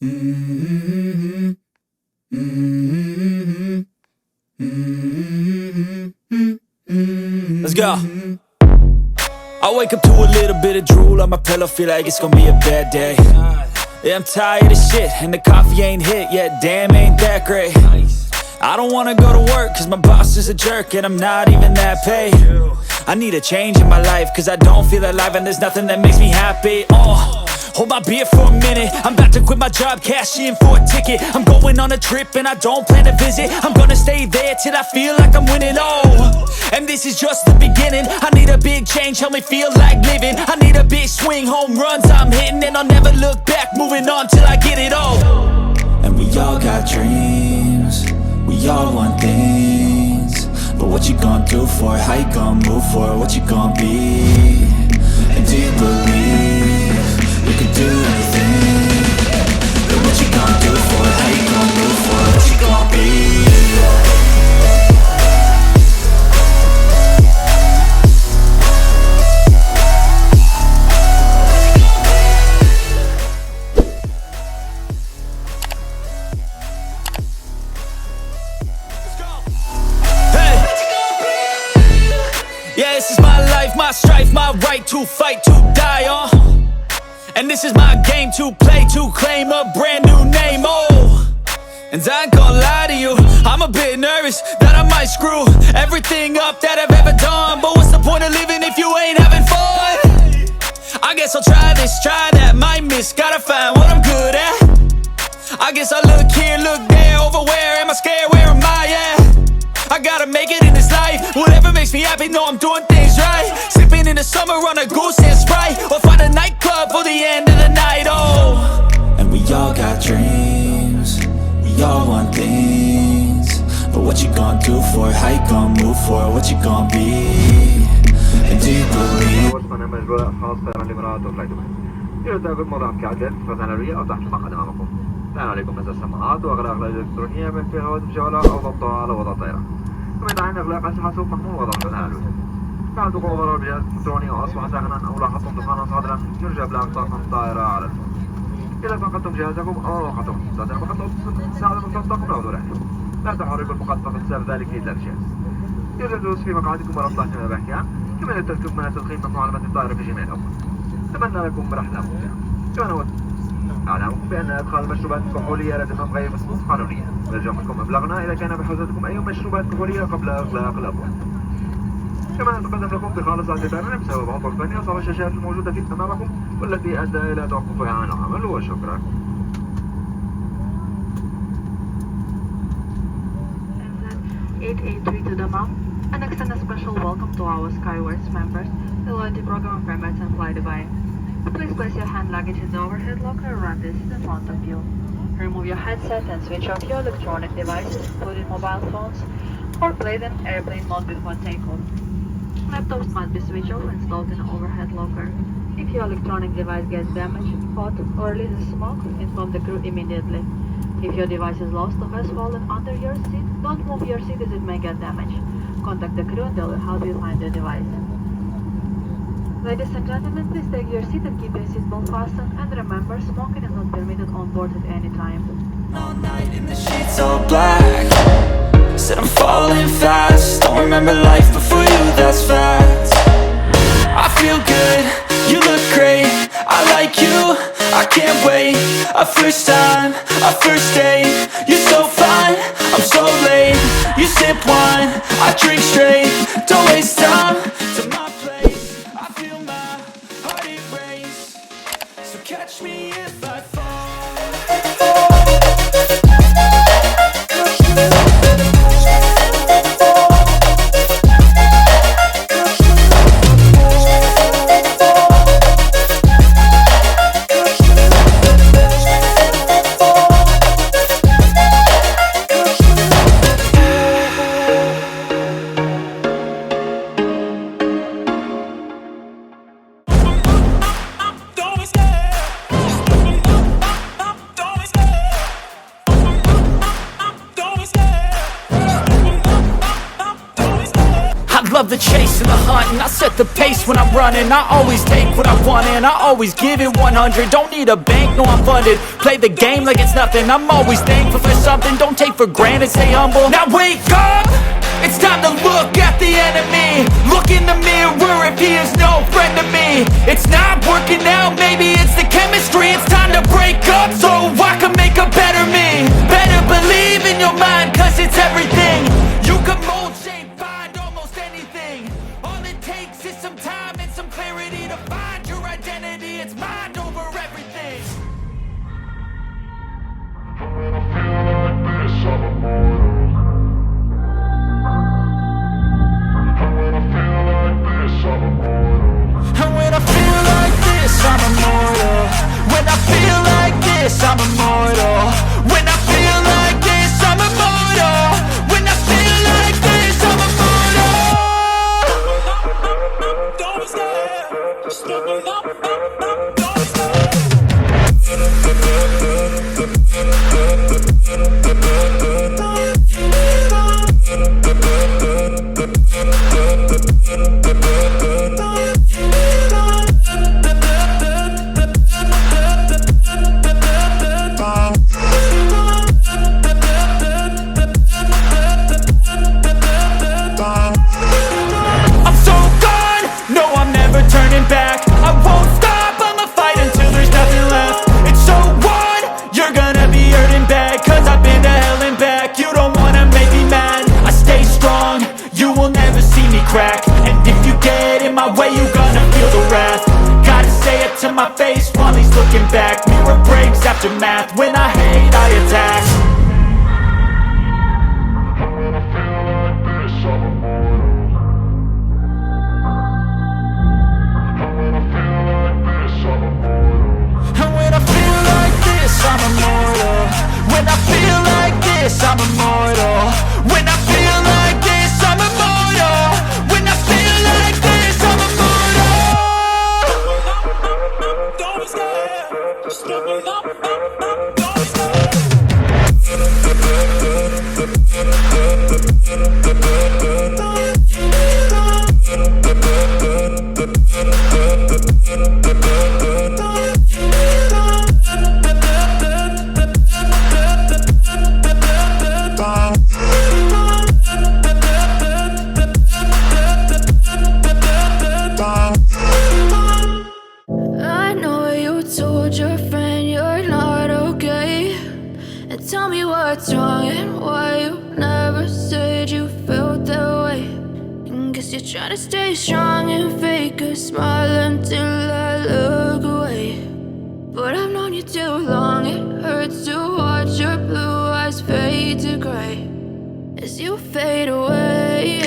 Mm-hmm. Mm-hmm. Mm-hmm. Let's go. I wake up to a little bit of drool on my pillow, feel like it's gonna be a bad day. Yeah, I'm tired of shit, and the coffee ain't hit yet, damn, ain't that great. I don't wanna go to work, cause my boss is a jerk, and I'm not even that paid. I need a change in my life, cause I don't feel alive, and there's nothing that makes me happy. Hold my beer for a minute, I'm about to quit my job, cash in for a ticket. I'm going on a trip and I don't plan to visit. I'm gonna stay there till I feel like I'm winning, and this is just the beginning. I need a big change, help me feel like living. I need a big swing, home runs I'm hitting, and I'll never look back, moving on till I get it all. And we all got dreams, we all want things, but what you gonna do for it? How you gonna move for it? What you gonna be? And do you believe you can do anything? But what you gonna do for it? How you gonna move for it? What you gonna be? Yeah, this is my life, my strife, my right to fight, to die on. And this is my game to play, to claim a brand new name, And I ain't gonna lie to you, I'm a bit nervous that I might screw everything up that I've ever done. But what's the point of living if you ain't having fun? I guess I'll try this, try that, might miss, gotta find what I'm good at. I guess I look here, look there, over where am I scared, where am I at? I gotta make it in this life, whatever makes me happy, know I'm doing things right. Sipping in the summer on a goose and Sprite, or find a nightclub for the end of the night, And we all got dreams, we all want things, but what you gonna do for it? How you gonna move for it? What you gonna be? And do you believe? الآن عليكم مسح السماعات وأغلاق الإلكترونية من في هواء الجولة أو ضبطها على وضع طائرة. ومن عين إغلاق أسلحة سوق محمول وضع التنالج. بعد وقوع ضرر الجهاز الإلكتروني وأصبح ساخنا أو لاحظتم دخانا صادرا يرجى إبلاغ طاقم الطائرة على الفور. إذا فقدتم جهازكم أو وقعتم صادرا فقد تساعد الطاقم أو ذرائه. لا تحركوا المقطع بسبب ذلك إلا الجهاز. يوجد جلوس في مقعدكم ورفض احتمال بحكها. كما يترككم من التدخين من معلومات الطائرة في جميع الأوقات. أتمنى لكم رحلة ممتعة. كما أعلمكم بأن إدخال المشروبات الكحولية لديكم غير مسموح قانونيا. نرجوكم إبلاغنا إذا كان بحوزتكم أي مشروبات كحولية قبل إغلاق الأبواب. كما نتقدم لكم بخالص اعتذارنا بسبب عطل فني أصاب الشاشات الموجودة أمامكم والتي أدى إلى توقفها عن العمل وشكرا. 883 to the mom, and extend a special welcome to our Skywards members, the loyalty program of Emirates and Flydubai. Please place your hand luggage in the overhead locker around this in front of you. Remove your headset and switch off your electronic devices, including mobile phones, or play them airplane mode before takeoff. Laptops must be switched off and installed in the overhead locker. If your electronic device gets damaged, hot, or releases smoke, inform the crew immediately. If your device is lost or has fallen under your seat, don't move your seat as it may get damaged. Contact the crew and they will help you find the device. Ladies and gentlemen, please take your seat and keep your seatbelt fastened, and remember, smoking is not permitted on board at any time. All night in the sheets all black, said I'm falling fast, don't remember life before you, that's fact. I feel good, you look great, I like you, I can't wait. A first time, a first date, you're so fine, I'm so late. You sip wine, I drink straight, don't waste time to my place. I feel my heart erase, so catch me if I fall. hunting. I set the pace when I'm running. I always take what I want and I always give it 100. Don't need a bank, no I'm funded. Play the game like it's nothing. I'm always thankful for something. Don't take for granted, stay humble. Now wake up! It's time to look at the enemy. Look in the mirror if he is no friend to me. It's not working out, maybe it's the chemistry. It's time to break up so I can make a better me. Better believe in your mind, cause it's everything. You can mold, shape, find almost anything. All it takes is some time and some clarity to find your identity. It's mind over everything. When I feel like this, I'm immortal. And when I feel like this, I'm immortal. When I feel like this, I'm immortal. When I feel like this, I'm immortal. When I feel like this, I'm immortal. Don't stop, don't stop, don't stop. To my face while he's looking back. Mirror breaks after math. When I hate, I attack. When I feel like this, I'm immortal. When I feel like this, I'm immortal. And when I feel like this, I'm immortal. When I feel like this, I'm immortal. When I feel like this, I'm immortal. When I feel like this, I'm immortal. Don't stop, don't stop. I know you told your friend you're not okay. And tell me what's wrong and why you never said you felt that way. And guess you're trying to stay strong and fake a smile until I look away. But I've known you too long, it hurts to watch your blue eyes fade to gray as you fade away.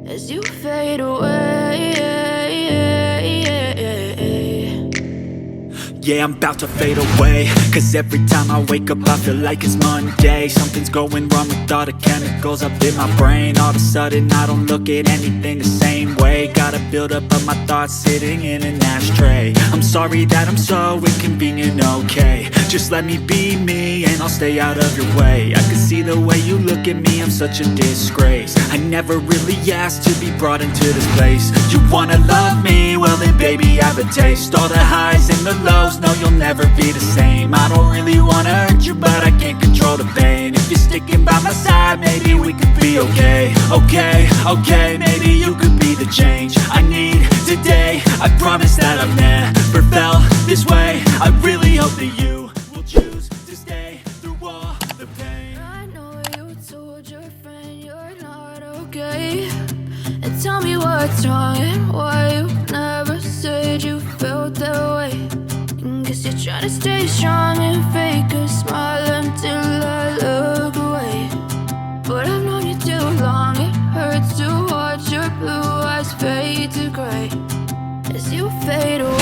As you fade away. Yeah, I'm about to fade away. Cause every time I wake up I feel like it's Monday. Something's going wrong with all the chemicals up in my brain. All of a sudden I don't look at anything the same way. Gotta build up of my thoughts sitting in an ashtray. I'm sorry that I'm so inconvenient, okay. Just let me be me and I'll stay out of your way. I can see the way you look at me, I'm such a disgrace. I never really asked to be brought into this place. You wanna love me? Well then baby I have a taste. All the highs and the lows, no you'll never be the same. I don't really wanna hurt you but I can't control the pain. If you're sticking by my side maybe we could be okay. Okay, maybe you could be the change I need today. I promise that I've never felt this way. I really hope that you will choose to stay through all the pain. I know you told your friend you're not okay. And tell me what's wrong and why you never said you felt that way. And guess you're trying to stay strong and fake a smile until I look away. But I've known you too long, it hurts to watch your blue eyes fade to gray as you fade away.